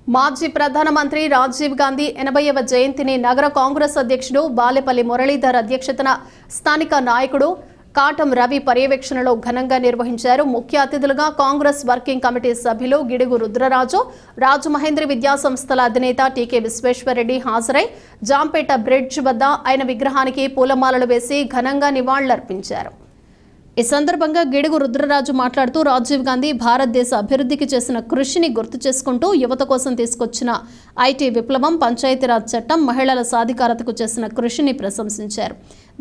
మాజీ ప్రధానమంత్రి రాజీవ్ గాంధీ 80వ జయంతిని నగర కాంగ్రెస్ అధ్యక్షుడు బాలేపల్లి మురళీధర్ అధ్యక్షతన స్థానిక నాయకుడు కాటం రవి పర్యవేక్షణలో ఘనంగా నిర్వహించారు. ముఖ్య అతిథులుగా కాంగ్రెస్ వర్కింగ్ కమిటీ సభ్యులు గిడుగు రుద్రరాజు, రాజమహేంద్రి విద్యా సంస్థల అధినేత టీకే విశ్వేశ్వరరెడ్డి హాజరై జాంపేట బ్రిడ్జ్ వద్ద ఆయన విగ్రహానికి పూలమాలలు వేసి ఘనంగా నివాళులర్పించారు. ఈ సందర్భంగా గిడుగు రుద్రరాజు మాట్లాడుతూ రాజీవ్ గాంధీ భారతదేశ అభివృద్ధికి చేసిన కృషిని గుర్తు చేసుకుంటూ యువత కోసం తీసుకొచ్చిన ఐటీ విప్లవం, పంచాయతీరాజ్ చట్టం, మహిళల సాధికారతకు చేసిన కృషిని ప్రశంసించారు.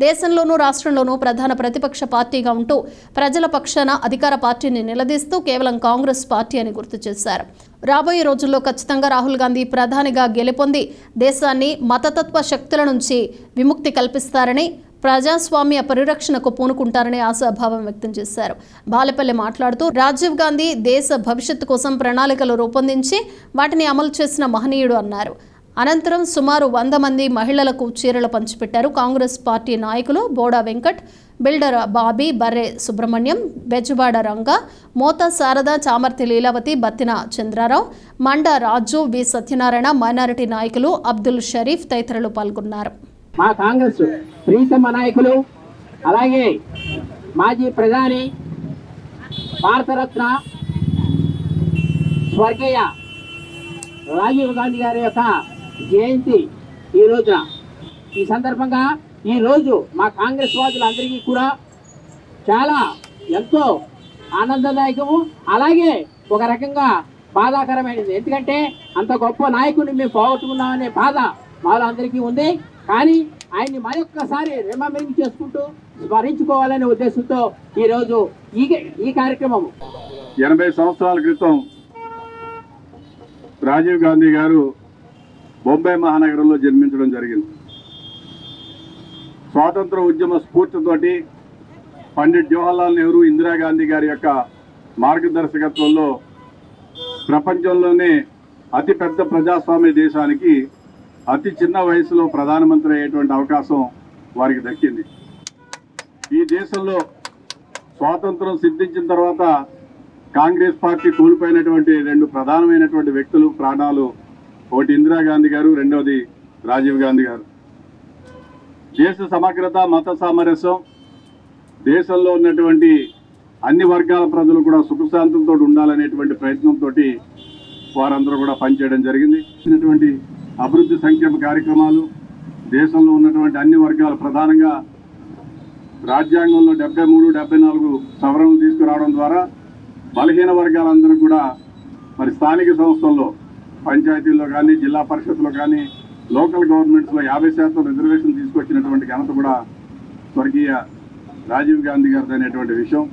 దేశంలోనూ రాష్ట్రంలోనూ ప్రధాన ప్రతిపక్ష పార్టీగా ఉంటూ ప్రజల పక్షాన అధికార పార్టీని నిలదీస్తూ కేవలం కాంగ్రెస్ పార్టీ అని గుర్తు చేశారు. రాబోయే రోజుల్లో ఖచ్చితంగా రాహుల్ గాంధీ ప్రధానిగా గెలుపొంది దేశాన్ని మతతత్వ శక్తుల నుంచి విముక్తి కల్పిస్తారని, ప్రజాస్వామ్య పరిరక్షణకు పూనుకుంటారని ఆశాభావం వ్యక్తం చేశారు. బాలేపల్లి మాట్లాడుతూ రాజీవ్ గాంధీ దేశ భవిష్యత్తు కోసం ప్రణాళికలు రూపొందించి వాటిని అమలు చేసిన మహనీయుడు అన్నారు. అనంతరం సుమారు 100 మంది మహిళలకు చీరలు పంచిపెట్టారు. కాంగ్రెస్ పార్టీ నాయకులు బోడా వెంకట్, బిల్డర్ బాబీ, బర్రె సుబ్రహ్మణ్యం, బెజవాడ రంగ, మోత శారద, చామర్తి లీలావతి, బత్తిన చంద్రారావు, మండ రాజు, వి సత్యనారాయణ, మైనారిటీ నాయకులు అబ్దుల్ షరీఫ్ తదితరులు పాల్గొన్నారు. మా కాంగ్రెస్ ప్రీతమ నాయకులు, అలాగే మాజీ ప్రధాని, భారతరత్న స్వర్గీయ రాజీవ్ గాంధీ గారి యొక్క జయంతి ఈ రోజున. ఈ సందర్భంగా ఈ రోజు మా కాంగ్రెస్ వాదులందరికీ కూడా చాలా ఎంతో ఆనందదాయకము, అలాగే ఒక రకంగా బాధాకరమైనది. ఎందుకంటే అంత గొప్ప నాయకుడిని మేము పోగొట్టుకున్నామనే బాధ మాలో అందరికీ ఉంది. కానీ ఆయన్ని మరొక్కసారి రిమెంబరింగ్ చేసుకుంటూ స్మరించుకోవాలనే ఉద్దేశంతో ఈరోజు ఈ కార్యక్రమం. 80 సంవత్సరాల క్రితం రాజీవ్ గాంధీ గారు బొంబాయి మహానగరంలో జన్మించడం జరిగింది. స్వాతంత్ర ఉద్యమ స్ఫూర్తితోటి పండిట్ జవహర్లాల్ నెహ్రూ, ఇందిరాగాంధీ గారి యొక్క మార్గదర్శకత్వంలో ప్రపంచంలోనే అతిపెద్ద ప్రజాస్వామ్య దేశానికి అతి చిన్న వయసులో ప్రధానమంత్రి అయ్యేటువంటి అవకాశం వారికి దక్కింది. ఈ దేశంలో స్వాతంత్రం సిద్ధించిన తర్వాత కాంగ్రెస్ పార్టీ కోల్పోయినటువంటి 2 ప్రధానమైనటువంటి వ్యక్తులు ప్రాణాలు, ఒకటి ఇందిరాగాంధీ గారు, రెండవది రాజీవ్ గాంధీ గారు. దేశ సమగ్రత, మత సామరస్యం, దేశంలో ఉన్నటువంటి అన్ని వర్గాల ప్రజలు కూడా సుఖశాంతంతో ఉండాలనేటువంటి ప్రయత్నంతో వారందరూ కూడా పనిచేయడం జరిగింది. అభివృద్ధి సంక్షేమ కార్యక్రమాలు దేశంలో ఉన్నటువంటి అన్ని వర్గాలు, ప్రధానంగా రాజ్యాంగంలో 73, 74 సవరణలు తీసుకురావడం ద్వారా బలహీన వర్గాలందరూ కూడా మరి స్థానిక సంస్థల్లో, పంచాయతీల్లో కానీ, జిల్లా పరిషత్లో కానీ, లోకల్ గవర్నమెంట్స్లో 50% రిజర్వేషన్ తీసుకొచ్చినటువంటి ఘనత కూడా స్వర్గీయ రాజీవ్ గాంధీ గారిది అనేటువంటి విషయం.